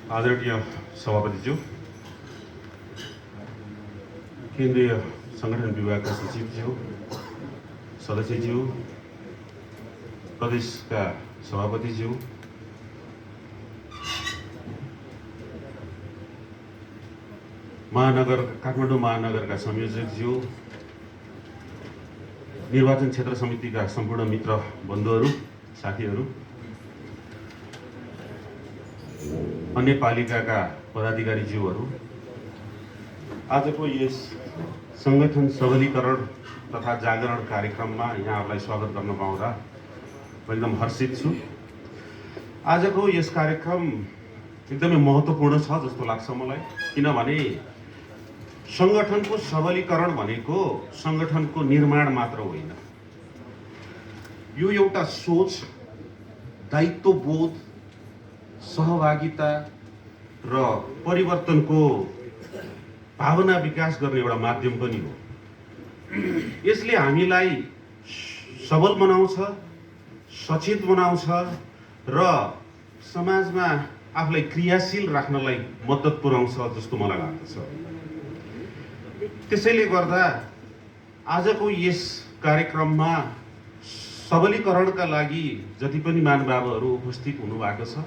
आदरणीय सभापतिज्यू, केन्द्रीय संगठन विभागका सचिवज्यू, सदस्यज्यू, प्रदेशका सभापतिज्यू, काठमाडौँ महानगरका संयोजकज्यू, निर्वाचन क्षेत्र समितिका सम्पूर्ण मित्र बन्धुहरू, साथीहरू, अन्य पालिकाका पदाधिकारीज्यूहरू, आजको यस संगठन सबलीकरण तथा जागरण कार्यक्रममा यहाँहरूलाई स्वागत गर्न पाउँदा म एकदम हर्षित छु। आजको यस कार्यक्रम एकदमै महत्त्वपूर्ण छ जस्तो लाग्छ मलाई, किनभने संगठनको सबलीकरण भनेको संगठनको निर्माण मात्र होइन, यो एउटा सोच, दायित्वबोध, सहभागिता र परिवर्तनको भावना विकास गर्ने एउटा माध्यम पनि हो। यसले हामीलाई सबल बनाउँछ, सचेत बनाउँछ र समाजमा आफूलाई क्रियाशील राख्नलाई मद्दत पुर्याउँछ जस्तो मलाई लाग्दछ। त्यसैले गर्दा आजको यस कार्यक्रममा सबलीकरणका लागि जति पनि महानुभावहरू उपस्थित हुनुभएको छ,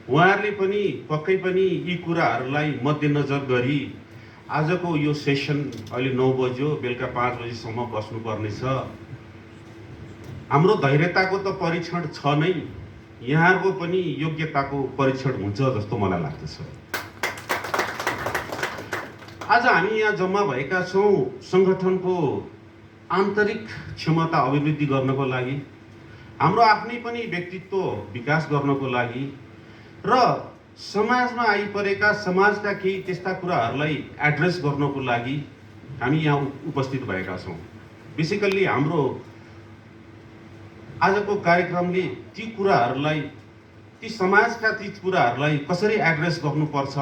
उहाँहरूले पनि पक्कै पनि यी कुराहरूलाई मध्यनजर गरी आजको यो सेसन अहिले 9 बज्यो, बेलुका 5 बजीसम्म बस्नुपर्नेछ। हाम्रो धैर्यताको त परीक्षण छ नै, यहाँहरूको पनि योग्यताको परीक्षण हुन्छ जस्तो मलाई लाग्दछ। आज हामी यहाँ जम्मा भएका छौँ संगठनको आन्तरिक क्षमता अभिवृद्धि गर्नको लागि, हाम्रो आफ्नै पनि व्यक्तित्व विकास गर्नको लागि र समाजमा आइपरेका समाजका केही त्यस्ता कुराहरूलाई एड्रेस गर्नको लागि हामी यहाँ उपस्थित भएका छौँ। बेसिकल्ली हाम्रो आजको कार्यक्रमले ती कुराहरूलाई, ती समाजका ती कुराहरूलाई कसरी एड्रेस गर्नुपर्छ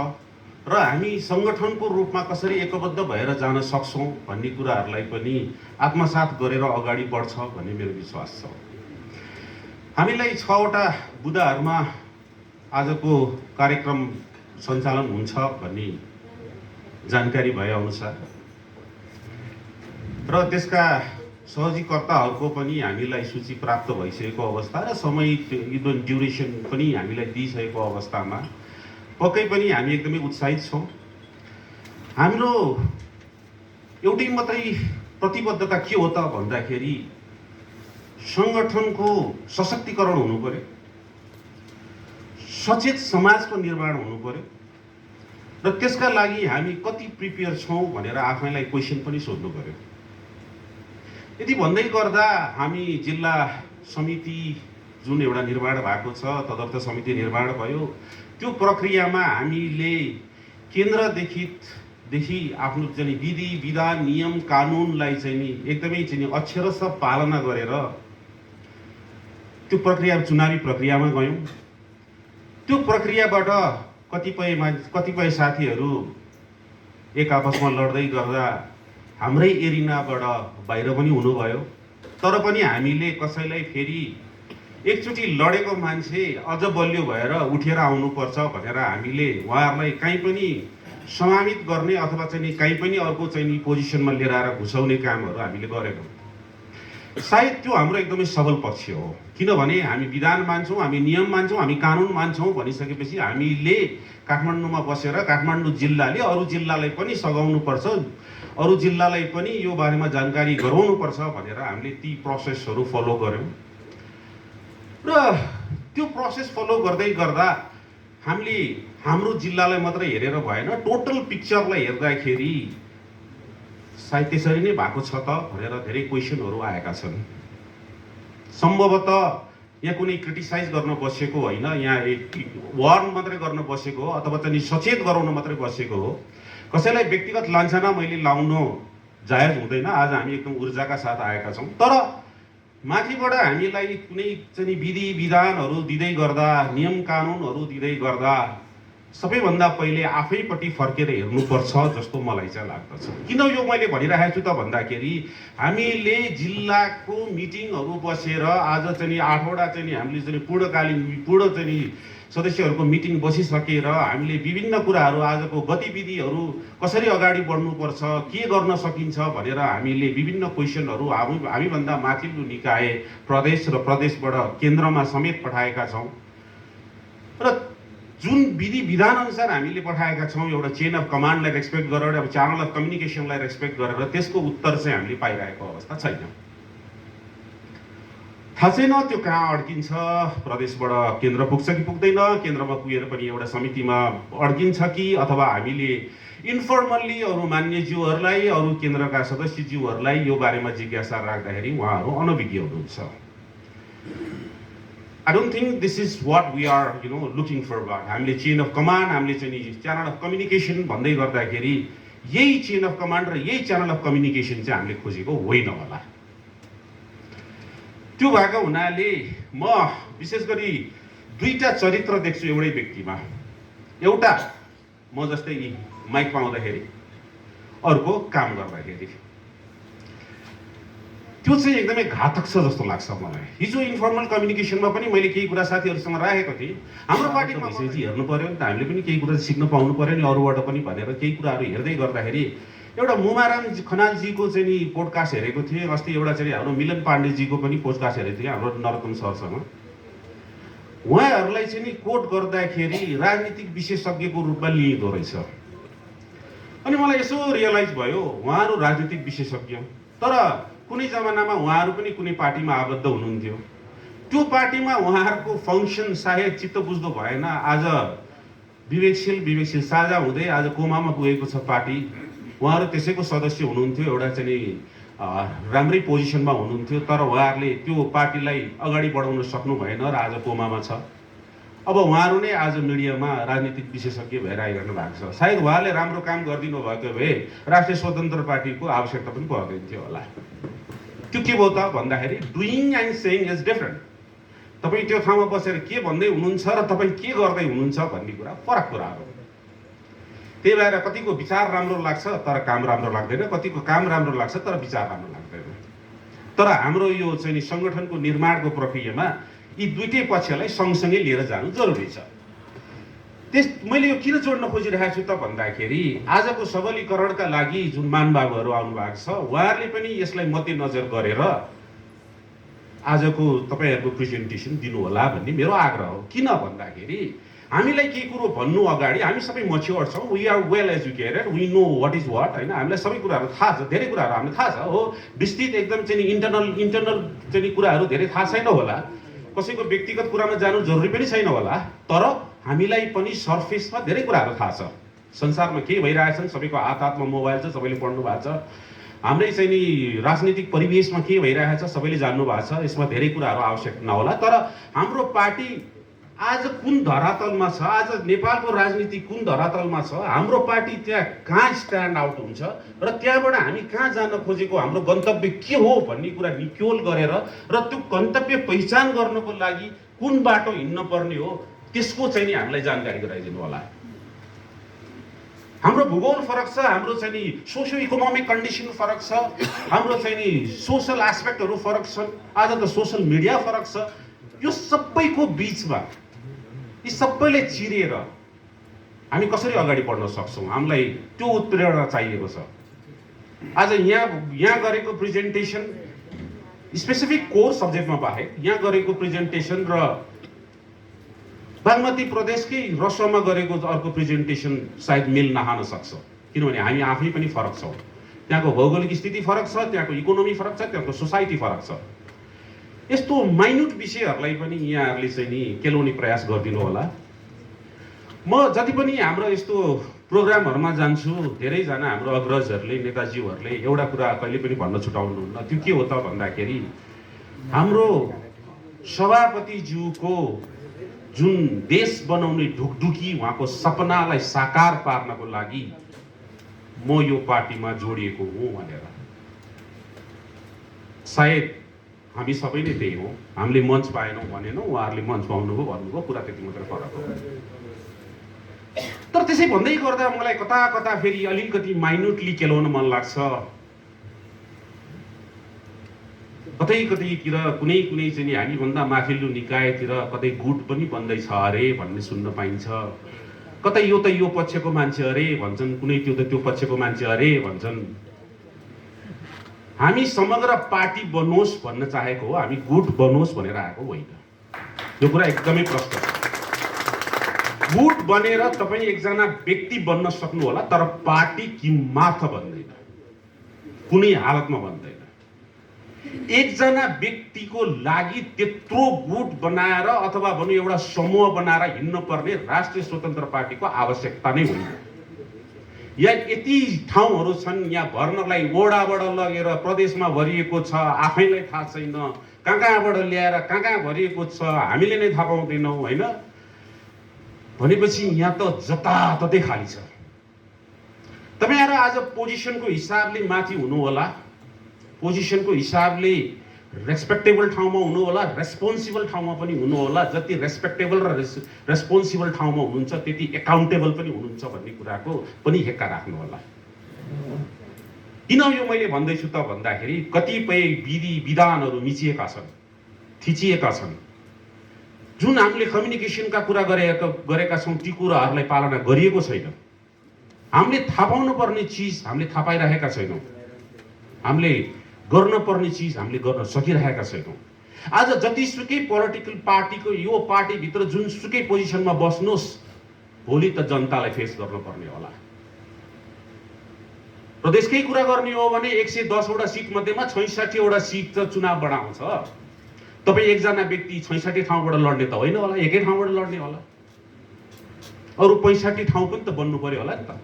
र हामी संगठनको रूपमा कसरी एकबद्ध भएर जान सक्छौँ भन्ने कुराहरूलाई पनि आत्मसात गरेर अगाडि बढ्छ भन्ने मेरो विश्वास छ। हामीलाई 6 वटा बुँदाहरूमा आजको कार्यक्रम सञ्चालन हुन्छ भन्ने जानकारी भएअनुसार र त्यसका सहजीकर्ताहरूको पनि हामीलाई सूची प्राप्त भइसकेको अवस्था र समय ड्युरेसन पनि हामीलाई दिइसकेको अवस्थामा पक्कै पनि हामी एकदमै उत्साहित छौँ। हाम्रो एउटै मात्रै प्रतिबद्धता के हो त भन्दाखेरि संगठनको सशक्तिकरण हुनु पर्यो, सचेत समाजको निर्माण हुनु पर्यो र त्यसका लागि हामी कति प्रिपेयर छौँ भनेर आफैलाई क्वेसन पनि सोध्नु पर्यो। यदि भन्दै गर्दा हामी जिल्ला समिति जुन एउटा निर्माण भएको छ, तदर्थ समिति निर्माण भयो, त्यो प्रक्रियामा हामीले केन्द्रदेखि आफ्नो चाहिँ विधि विधान नियम कानुनलाई चाहिँ नि एकदमै चाहिँ अक्षरशः पालना गरेर त्यो प्रक्रिया चुनावी प्रक्रियामा गयौँ। त्यो प्रक्रियाबाट कतिपय साथीहरू एक आपसमा लड्दै गर्दा हाम्रै एरिनाबाट बाहिर पनि हुनुभयो, तर पनि हामीले कसैलाई फेरि एकचोटि लडेको मान्छे अझ बलियो भएर उठेर आउनुपर्छ भनेर हामीले उहाँहरूलाई कहीँ पनि समावित गर्ने अथवा चाहिँ कहीँ पनि अर्को चाहिँ पोजिसनमा लिएर आएर घुसाउने कामहरू हामीले गरेनौँ। सायद त्यो हाम्रो एकदमै सबल पक्ष हो, किनभने हामी विधान मान्छौँ, हामी नियम मान्छौँ, हामी कानुन मान्छौँ भनिसकेपछि हामीले काठमाडौँमा बसेर काठमाडौँ जिल्लाले अरू जिल्लालाई पनि सघाउनुपर्छ, अरू जिल्लालाई पनि यो बारेमा जानकारी गराउनुपर्छ भनेर हामीले ती प्रोसेसहरू फलो गऱ्यौँ र त्यो प्रोसेस फलो गर्दै गर्दा हामीले हाम्रो जिल्लालाई मात्रै हेरेर भएन, टोटल पिक्चरलाई हेर्दाखेरि सायद त्यसरी नै भएको छ त भनेर धेरै क्वेसनहरू आएका छन्। सम्भवतः यहाँ कुनै क्रिटिसाइज गर्न बसेको होइन, यहाँ वार्न मात्रै गर्न बसेको हो अथवा चाहिँ सचेत गराउन मात्रै बसेको हो। कसैलाई व्यक्तिगत लान्छना मैले लाउन जायज हुँदैन। आज हामी एकदम ऊर्जाका साथ आएका छौँ, तर माथिबाट हामीलाई कुनै चाहिँ विधि विधानहरू दिँदै गर्दा, नियम कानुनहरू दिँदै गर्दा सबैभन्दा पहिले आफैपट्टि फर्केर हेर्नुपर्छ जस्तो मलाई चाहिँ लाग्दछ। किन यो मैले भनिरहेको छु त भन्दाखेरि हामीले जिल्लाको मिटिङहरू बसेर आज चाहिँ 8 वटा चाहिँ हामीले चाहिँ पूर्ण सदस्यहरूको मिटिङ बसिसकेर हामीले विभिन्न कुराहरू आजको गतिविधिहरू कसरी अगाडि बढ्नुपर्छ, के गर्न सकिन्छ भनेर हामीले विभिन्न क्वेसनहरू हामीभन्दा माथिल्लो निकाय प्रदेश र प्रदेशबाट केन्द्रमा समेत पठाएका छौँ र जुन विधि विधान अनुसार हामीले पठाएका छौँ एउटा चेन अफ कमान्डलाई रेस्पेक्ट गरेर अब च्यानल अफ कम्युनिकेसनलाई रेस्पेक्ट गरेर त्यसको उत्तर चाहिँ हामीले पाइरहेको अवस्था छैन। थाहा छैन त्यो कहाँ अड्किन्छ, प्रदेशबाट केन्द्र पुग्छ कि पुग्दैन, केन्द्रमा पुगेर पनि एउटा समितिमा अड्किन्छ कि अथवा हामीले इन्फर्मल्ली अरू मान्यज्यूहरूलाई अरू केन्द्रका सदस्यज्यूहरूलाई यो बारेमा जिज्ञासा राख्दाखेरि उहाँहरू अनभिज्ञ हुनुहुन्छ। I don't think this is what we are looking for. हामीले चेन अफ कमान्ड, हामीले चाहिँ च्यानल अफ कम्युनिकेसन भन्दै गर्दाखेरि यही चेन अफ कमान्ड र यही च्यानल अफ कम्युनिकेसन चाहिँ हामीले खोजेको होइन होला। त्यो भएको हुनाले म विशेष गरी दुईटा चरित्र देख्छु एउटै व्यक्तिमा। एउटा म जस्तै माइक पाउँदाखेरि, अर्को काम गर्दाखेरि। त्यो चाहिँ एकदमै घातक छ जस्तो लाग्छ मलाई। हिजो इन्फर्मल कम्युनिकेसनमा पनि मैले केही कुरा साथीहरूसँग राखेको थिएँ। हाम्रो पार्टीमा विषयजी हेर्नु पर्यो नि त, हामीले पनि केही कुरा सिक्न पाउनु पर्यो नि अरूबाट पनि भनेर केही कुराहरू हेर्दै गर्दाखेरि एउटा मुमाराम खनालजीको चाहिँ नि पोडकास्ट हेरेको थिएँ। अस्ति एउटा चाहिँ हाम्रो मिलन पाण्डेजीको पनि पोडकास्ट हेरेको थिएँ हाम्रो नरोत्तम सरसँग। उहाँहरूलाई चाहिँ नि कोट गर्दाखेरि राजनीतिक विशेषज्ञको रूपमा लिइँदो रहेछ। अनि मलाई यसो रियलाइज भयो उहाँहरू राजनीतिक विशेषज्ञ, तर कुनै जमानामा उहाँहरू पनि कुनै पार्टीमा आबद्ध हुनुहुन्थ्यो। त्यो पार्टीमा उहाँहरूको फङ्सन सायद चित्त बुझ्दो भएन। आज विवेकशील साझा हुँदै आज कोमामा पुगेको छ पार्टी। उहाँहरू त्यसैको सदस्य हुनुहुन्थ्यो, एउटा चाहिँ राम्रै पोजिसनमा हुनुहुन्थ्यो, तर उहाँहरूले त्यो पार्टीलाई अगाडि बढाउन सक्नु भएन र आज कोमामा छ। अब उहाँहरू नै आज मिडियामा राजनीतिक विशेषज्ञ भएर आइरहनु भएको छ। सायद उहाँले राम्रो काम गरिदिनु भएको भए राष्ट्रिय स्वतन्त्र पार्टीको आवश्यकता पनि पर्दैन थियो होला। त्यो के भयो त भन्दाखेरि doing and saying is different. तपाईँ त्यो ठाउँमा बसेर के भन्दै हुनुहुन्छ र तपाईँ के गर्दै हुनुहुन्छ भन्ने कुरा फरक कुरा हो। त्यही भएर कतिको विचार राम्रो लाग्छ तर काम राम्रो लाग्दैन, कतिको काम राम्रो लाग्छ तर विचार राम्रो लाग्दैन। तर हाम्रो यो चाहिँ सङ्गठनको निर्माणको प्रक्रियामा यी दुईटै पक्षलाई सँगसँगै लिएर जानु जरुरी छ। मैले यो किन जोड्न खोजिरहेको छु त भन्दाखेरि आजको सबलीकरणका लागि जुन महानुभावहरू आउनु भएको छ उहाँहरूले पनि यसलाई मध्यनजर गरेर आजको तपाईँहरूको प्रेजेन्टेसन दिनु होला भन्ने मेरो आग्रह हो। किन भन्दाखेरि हामीलाई केही कुरो भन्नु अगाडि हामी सबै मच्योर छौँ, we are well educated, we know what is what होइन। हामीलाई सबै कुराहरू थाहा छ, धेरै कुराहरू हामीलाई थाहा छ हो। विस्तृत एकदम चाहिँ इन्टरनल चाहिँ कुराहरू धेरै थाहा छैन होला, कसैको व्यक्तिगत कुरामा जानु जरुरी पनि छैन होला, तर हामीलाई पनि सर्फेसमा धेरै कुराहरू थाहा छ। संसारमा के भइरहेछन् सबैको हातमा मोबाइल छ, सबैले पढ्नु भएको छ। हाम्रै चाहिँ नि राजनीतिक परिवेशमा के भइरहेछ सबैले जान्नु भएको छ। यसमा धेरै कुराहरू आवश्यक नहोला, तर हाम्रो पार्टी आज कुन धरातलमा छ, आज नेपालको राजनीति कुन धरातलमा छ, हाम्रो पार्टी त्यहाँ कहाँ स्ट्यान्ड आउट हुन्छ र त्यहाँबाट हामी कहाँ जान खोजेको, हाम्रो गन्तव्य के हो भन्ने कुरा निक्योल गरेर र त्यो गन्तव्य पहिचान गर्नको लागि कुन बाटो हिँड्न पर्ने हो त्यसको चाहिँ नि हामीलाई जानकारी गराइदिनु होला। हाम्रो भूगोल फरक छ, हाम्रो चाहिँ नि सोसियो इकोनोमिक कन्डिसन फरक छ, हाम्रो चाहिँ नि सोसल एस्पेक्टहरू फरक छन्, आज त सोसल मिडिया फरक छ। यो सबैको बिचमा यी सबैले चिरेर हामी कसरी अगाडि बढ्न सक्छौँ, हामीलाई त्यो उत्प्रेरणा चाहिएको छ। आज यहाँ गरेको प्रेजेन्टेसन स्पेसिफिक कोर सब्जेक्टमा बाहेक यहाँ गरेको प्रेजेन्टेसन र बागमती प्रदेशकै रसोमा गरेको अर्को प्रेजेन्टेसन सायद मेल नखान सक्छ, किनभने हामी आफै पनि फरक छौँ। त्यहाँको भौगोलिक स्थिति फरक छ, त्यहाँको इकोनोमी फरक छ, त्यहाँको सोसाइटी फरक छ। यस्तो माइन्युट विषयहरूलाई पनि यहाँहरूले चाहिँ नि केलाउने प्रयास गरिदिनु होला। म जति पनि हाम्रो यस्तो प्रोग्रामहरूमा जान्छु धेरैजना हाम्रो अग्रजहरूले नेताजीहरूले एउटा कुरा कहिले पनि भन्न छुटाउनुहुन्न। त्यो के हो त भन्दाखेरि हाम्रो सभापतिज्यूको जुन देश बनाउने ढुकढुकी उहाँको सपनालाई साकार पार्नको लागि म यो पार्टीमा जोडिएको हुँ भनेर। सायद हामी सबै नै त्यही हो, हामीले मञ्च पाएनौँ भनेनौँ, उहाँहरूले मञ्च पाउनुभयो भन्नुभयो, कुरा त्यति मात्रै फरक हो। तर त्यसै भन्दै गर्दा मलाई कता कता फेरि अलिकति माइन्युटली केलाउन मन लाग्छ। कतै कतैतिर कुनै कुनै चाहिँ नि हामीभन्दा माथिल्लो निकायतिर कतै गुट पनि बन्दैछ अरे भन्ने सुन्न पाइन्छ। कतै यो त यो पक्षको मान्छे अरे भन्छन्, कुनै त्यो त त्यो पक्षको मान्छे अरे भन्छन्। हामी समग्र पार्टी बनोस् भन्न चाहेको हो, हामी गुट बनोस् भनेर आएको होइन। यो कुरा एकदमै प्रष्ट छ। गुट बनेर तपाईँ एकजना व्यक्ति बन्न सक्नु होला, तर पार्टी किमार्थ बन्दैन, कुनै हालतमा बन्दैन। एकजना व्यक्तिको लागि त्यत्रो गुट बनाएर अथवा भनौँ एउटा समूह बनाएर हिँड्न पर्ने राष्ट्रिय स्वतन्त्र पार्टीको आवश्यकता नै होइन। यहाँ यति ठाउँहरू छन्, यहाँ भर्नलाई वडाबाट लगेर प्रदेशमा भरिएको छ, आफैलाई थाहा छैन, कहाँ कहाँबाट ल्याएर कहाँ कहाँ भरिएको छ, हामीले नै थाहा पाउँदैनौँ होइन। भनेपछि यहाँ त जताततै खाली छ। तपाईँहरू आज पोजिसनको हिसाबले माथि हुनु होला, पोजिसनको हिसाबले रेस्पेक्टेबल ठाउँमा हुनु होला, रेस्पोन्सिबल ठाउँमा पनि हुनु होला। जति रेस्पेक्टेबल र रेस्पोन्सिबल ठाउँमा हुनुहुन्छ त्यति एकाउन्टेबल पनि हुनुहुन्छ भन्ने कुराको पनि हेक्का राख्नु होला। किन यो मैले भन्दैछु त भन्दाखेरि कतिपय विधि विधानहरू मिचिएका छन्, थिचिएका छन्। जुन हामीले कम्युनिकेसनका कुरा गरेका छौँ ती कुराहरूलाई पालना गरिएको छैन। हामीले थाहा पाउनु पर्ने चिज हामीले थाहा पाइरहेका छैनौँ, हामीले गर्न पर्ने चिज हामीले गर्न सकिरहेका छैनौँ। आज जतिसुकै पोलिटिकल पार्टीको यो पार्टीभित्र जुनसुकै पोजिसनमा बस्नुहोस्, भोलि त जनतालाई फेस गर्नुपर्ने होला। प्रदेशकै कुरा गर्ने हो भने 110 वटा सिट मध्येमा 66 वटा सिट त चुनावबाट आउँछ। तपाईँ एकजना व्यक्ति 66 ठाउँबाट लड्ने त होइन होला, एकै ठाउँबाट लड्ने होला। अरू 65 ठाउँ पनि त बन्नु पर्यो होला नि त।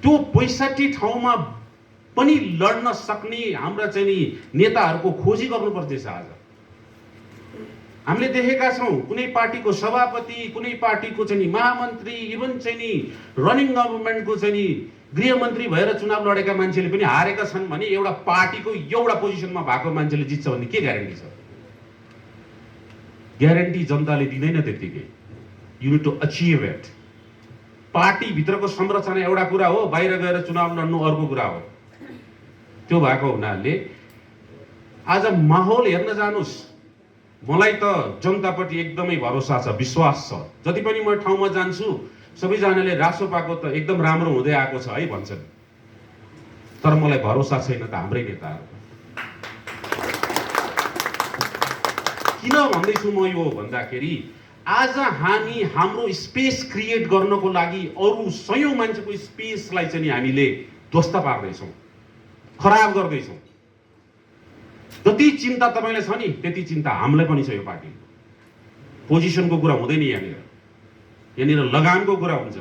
त्यो 65 ठाउँमा पनि लड्न सक्ने हाम्रा चाहिँ नि नेताहरूको खोजी गर्नुपर्छ। आज हामीले देखेका छौँ कुनै पार्टीको सभापति, कुनै पार्टीको चाहिँ नि महामन्त्री, इभन चाहिँ नि रनिङ गभर्मेन्टको चाहिँ नि गृहमन्त्री भएर चुनाव लडेका मान्छेले पनि हारेका छन् भने एउटा पार्टीको एउटा पोजिसनमा भएको मान्छेले जित्छ भन्ने के ग्यारेन्टी छ? ग्यारेन्टी जनताले दिँदैन त्यतिकै। You need to achieve it. पार्टीभित्रको संरचना एउटा कुरा हो, बाहिर गएर चुनाव लड्नु अर्को कुरा हो। त्यो भएको हुनाले आज माहौल हेर्न जानुस्। मलाई त जनताप्रति एकदमै भरोसा छ, विश्वास छ। जति पनि म ठाउँमा जान्छु सबैजनाले रासोपाको त एकदम राम्रो हुँदै आएको छ है भन्छन्, तर मलाई भरोसा छैन त हाम्रै नेताहरू। किन भन्दैछु म यो भन्दाखेरि आज हामी हाम्रो स्पेस क्रिएट गर्नको लागि अरू सयौं मान्छेको स्पेसलाई चाहिँ नि हामीले ध्वस्त पार्दैछौँ, खराब गर्दैछौँ। जति चिन्ता तपाईँलाई छ नि त्यति चिन्ता हामीलाई पनि छ। यो पार्टी पोजिसनको कुरा हुँदैन यहाँनिर, यहाँनिर लगामको कुरा हुन्छ।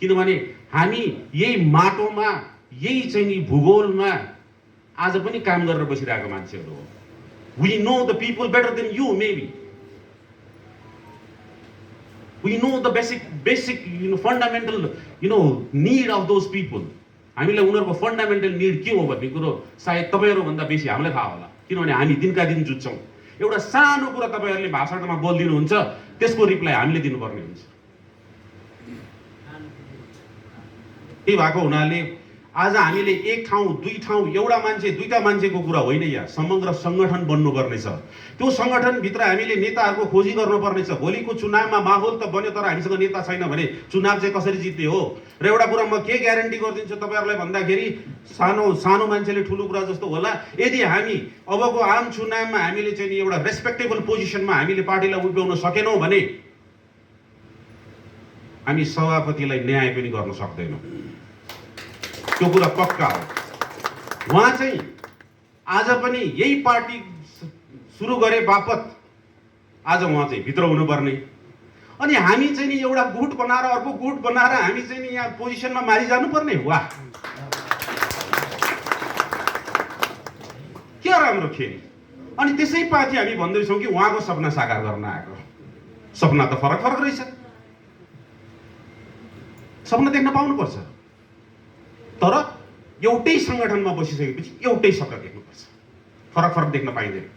किनभने हामी यही माटोमा, यही चाहिँ नि भूगोलमा आज पनि काम गरेर बसिरहेको मान्छेहरू हो। We know the people better than you maybe. We know the basic fundamental need of those people. हामीलाई उनीहरूको फन्डामेन्टल निड के हो भन्ने कुरो सायद तपाईँहरूभन्दा बेसी हामीलाई थाहा होला, किनभने हामी दिनका दिन जुझ्छौँ। एउटा सानो कुरा तपाईँहरूले भाषणमा बोलिदिनुहुन्छ, त्यसको रिप्लाई हामीले दिनुपर्ने हुन्छ। त्यही भएको हुनाले आज हामीले एक ठाउँ दुई ठाउँ एउटा मान्छे दुईटा मान्छेको कुरा होइन, यहाँ समग्र सङ्गठन बन्नुपर्ने छ। त्यो सङ्गठनभित्र हामीले नेताहरूको खोजी गर्नुपर्ने छ। भोलिको चुनावमा माहौल त बन्यो तर हामीसँग नेता छैन भने चुनाव चाहिँ कसरी जित्ने हो? र एउटा कुरा म के ग्यारेन्टी गरिदिन्छु तपाईँहरूलाई भन्दाखेरि सानो मान्छेले ठुलो कुरा जस्तो होला। यदि हामी अबको आम चुनावमा हामीले चाहिँ एउटा रेस्पेक्टेबल पोजिसनमा हामीले पार्टीलाई उभ्याउन सकेनौँ भने हामी सभापतिलाई न्याय पनि गर्न सक्दैनौँ। त्यो कुरा पक्का हो। उहाँ चाहिँ आज पनि यही पार्टी सुरु गरे बापत आज उहाँ चाहिँ भित्र हुनुपर्ने। अनि हामी चाहिँ नि एउटा गुट बनाएर अर्को गुट बनाएर हामी चाहिँ नि यहाँ पोजिसनमा मारि जानुपर्ने। वाह, के राम्रो खेल। अनि त्यसै पार्टी हामी भन्दैछौँ कि उहाँको सपना साकार गर्न आएको। सपना त फरक फरक रहेछ। सपना देख्न पाउनुपर्छ, तर एउटै सङ्गठनमा बसिसकेपछि एउटै सपना देख्नुपर्छ, फरक फरक देख्न पाइँदैन।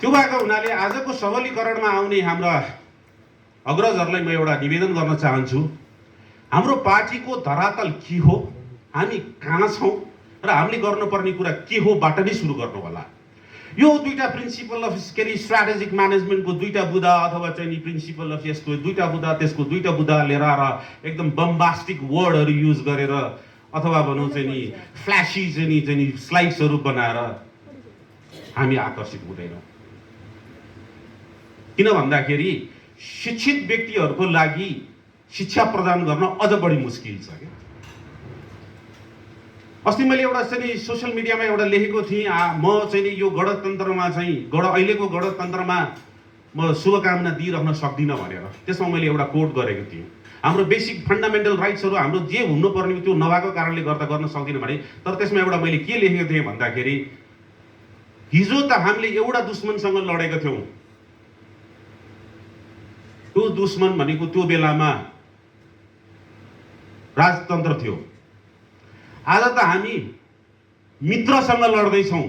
त्यो भएको हुनाले आजको सबलीकरणमा आउने हाम्रा अग्रजहरूलाई म एउटा निवेदन गर्न चाहन्छु। हाम्रो पार्टीको धरातल के हो, हामी कहाँ छौँ, र हामीले गर्नुपर्ने कुरा के हो बाट नै सुरु गर्नु होला। यो दुईटा प्रिन्सिपल अफ के अरे स्ट्राटेजिक म्यानेजमेन्टको दुईटा बुदा अथवा चाहिँ नि प्रिन्सिपल अफ यसको दुईटा बुदा त्यसको दुईटा बुदा लिएर आएर एकदम बम्बास्टिक वर्डहरू युज गरेर अथवा भनौँ चाहिँ नि फ्ल्यासी चाहिँ नि स्लाइड्सहरू बनाएर हामी आकर्षित हुँदैनौँ। किन भन्दाखेरि शिक्षित व्यक्तिहरूको लागि शिक्षा प्रदान गर्न अझ बढी मुस्किल छ क्या। अस्ति मैले एउटा चाहिँ नि सोसियल मिडियामा एउटा लेखेको थिएँ, म चाहिँ नि यो गणतन्त्रमा चाहिँ अहिलेको गणतन्त्रमा म शुभकामना दिइरहन सक्दिनँ भनेर। त्यसमा मैले एउटा कोट गरेको थिएँ, हाम्रो बेसिक फन्डामेन्टल राइट्सहरू हाम्रो जे हुनुपर्ने त्यो नभएको कारणले गर्दा गर्न सक्दिनँ भने। तर त्यसमा एउटा मैले के लेखेको थिएँ भन्दाखेरि हिजो त हामीले एउटा दुश्मनसँग लडेका थियौँ, त्यो दुश्मन भनेको त्यो बेलामा राजतन्त्र थियो। आज त हामी मित्रसँग लड्दैछौँ,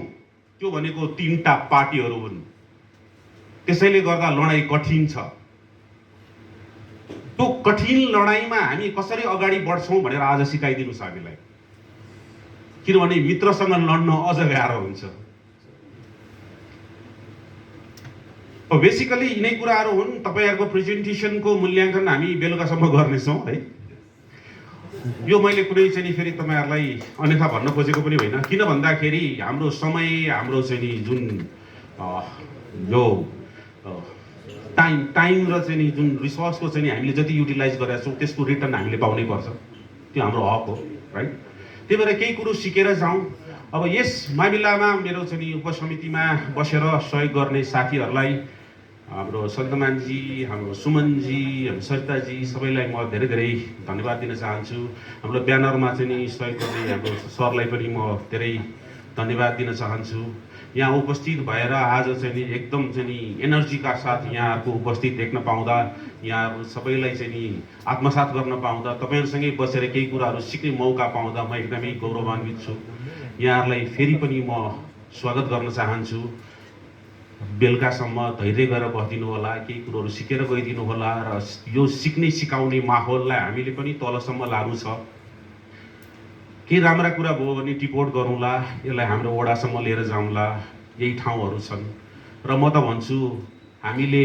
त्यो भनेको तीनटा पार्टीहरू हुन्। त्यसैले गर्दा लडाइँ कठिन छ। त्यो कठिन लडाइँमा हामी कसरी अगाडि बढ्छौँ भनेर आज सिकाइदिनुहोस् हामीलाई, किनभने मित्रसँग लड्न अझ गाह्रो हुन्छ। बेसिकली यिनै कुराहरू हुन्। तपाईँहरूको प्रेजेन्टेसनको मूल्याङ्कन हामी बेलुकासम्म गर्नेछौँ है। यो मैले कुनै चाहिँ नि फेरि तपाईँहरूलाई अन्यथा भन्न खोजेको पनि होइन, किन भन्दाखेरि हाम्रो समय, हाम्रो चाहिँ नि जुन यो टाइम र चाहिँ नि जुन रिसोर्सको चाहिँ नि हामीले जति युटिलाइज गरेका छौँ त्यसको रिटर्न हामीले पाउनै पर्छ, त्यो हाम्रो हक हो राइट। त्यही भएर केही कुरो सिकेर जाउँ। अब यस मामिलामा मेरो चाहिँ नि उपसमितिमा बसेर सहयोग गर्ने साथीहरूलाई, हाम्रो सन्तमानजी, हाम्रो सुमनजी, हाम्रो सरिताजी, सबैलाई म धेरै धेरै धन्यवाद दिन चाहन्छु। हाम्रो ब्यानरमा चाहिँ नि सहयोग गर्ने हाम्रो सरलाई पनि म धेरै धन्यवाद दिन चाहन्छु। यहाँ उपस्थित भएर आज चाहिँ नि एकदम चाहिँ नि एनर्जीका साथ यहाँहरूको उपस्थित देख्न पाउँदा, यहाँहरू सबैलाई चाहिँ नि आत्मसात गर्न पाउँदा, तपाईँहरूसँगै बसेर केही कुराहरू सिक्ने मौका पाउँदा म एकदमै गौरवान्वित छु। यहाँहरूलाई फेरि पनि म स्वागत गर्न चाहन्छु। बेलुकासम्म धैर्य गरेर बसिदिनु होला, केही कुरोहरू सिकेर गइदिनु होला र यो सिक्ने सिकाउने माहौललाई हामीले पनि तलसम्म लानु छ। केही राम्रा कुरा भयो भने टिपोट गरौँला, यसलाई हाम्रो वडासम्म लिएर जाउँला, यही ठाउँहरू छन्। र म त भन्छु हामीले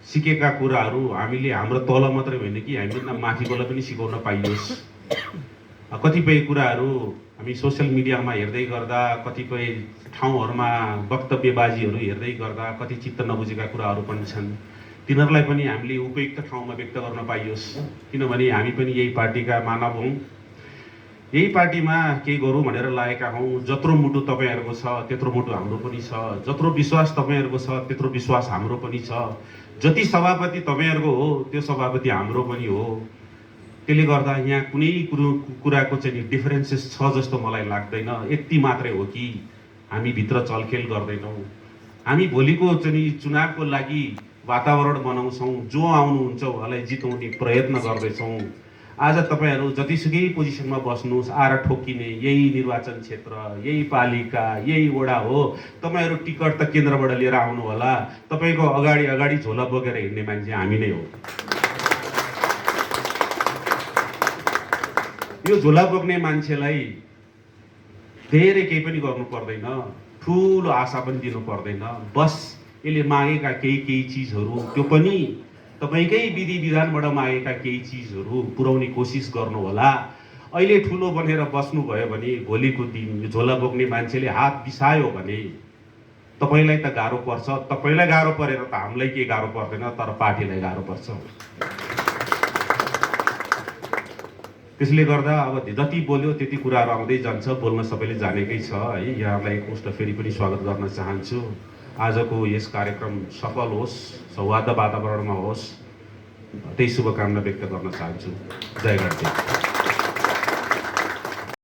सिकेका कुराहरू हामीले हाम्रो तल मात्रै होइन कि हामीले माथिकोलाई पनि सिकाउन पाइयोस्। कतिपय कुराहरू हामी सोसियल मिडियामा हेर्दै गर्दा, कतिपय ठाउँहरूमा वक्तव्यबाजीहरू हेर्दै गर्दा कति चित्त नबुझेका कुराहरू पनि छन्, तिनीहरूलाई पनि हामीले उपयुक्त ठाउँमा व्यक्त गर्न पाइयोस्। किनभने हामी पनि यही पार्टीका मानव हौँ, यही पार्टीमा केही गरौँ भनेर लागेका हौँ। जत्रो मुटु तपाईँहरूको छ त्यत्रो मुटु हाम्रो पनि छ, जत्रो विश्वास तपाईँहरूको छ त्यत्रो विश्वास हाम्रो पनि छ, जति सभापति तपाईँहरूको हो त्यो सभापति हाम्रो पनि हो। त्यसले गर्दा यहाँ कुनै कुराको चाहिँ डिफरेन्सेस छ जस्तो मलाई लाग्दैन। यति मात्रै हो कि हामी भित्र चलखेल गर्दैनौँ, हामी भोलिको चाहिँ चुनावको लागि वातावरण बनाउँछौँ, जो आउनुहुन्छ उहाँलाई जिताउने प्रयत्न गर्दैछौँ। आज तपाईँहरू जतिसुकै पोजिसनमा बस्नुहोस्, आएर ठोकिने यही निर्वाचन क्षेत्र, यही पालिका, यही वडा हो। तपाईँहरू टिकट त केन्द्रबाट लिएर आउनु होला, तपाईँको अगाडि अगाडि झोला बोकेर हिँड्ने मान्छे हामी नै हो। यो झोला बोक्ने मान्छेलाई धेरै केही पनि गर्नु पर्दैन, ठुलो आशा पनि दिनु पर्दैन। बस यसले मागेका केही चिजहरू, त्यो पनि तपाईँकै विधि विधानबाट मागेका केही चिजहरू पुर्याउने कोसिस गर्नु होला। अहिले ठुलो बनेर बस्नुभयो भने भोलिको दिन यो झोला बोक्ने मान्छेले हात बिसायो भने तपाईँलाई त गाह्रो पर्छ। तपाईँलाई गाह्रो परेर त हामीलाई केही गाह्रो पर्दैन, तर पार्टीलाई गाह्रो पर्छ। त्यसले गर्दा अब जति बोल्यो त्यति कुराहरू आउँदै जान्छ, बोल्न सबैले जानेकै छ है। यहाँलाई एकमुष्ट फेरि पनि स्वागत गर्न चाहन्छु। आजको यस कार्यक्रम सफल होस्, सौहार्द वातावरणमा होस्, त्यही शुभकामना व्यक्त गर्न चाहन्छु। जय गणेश।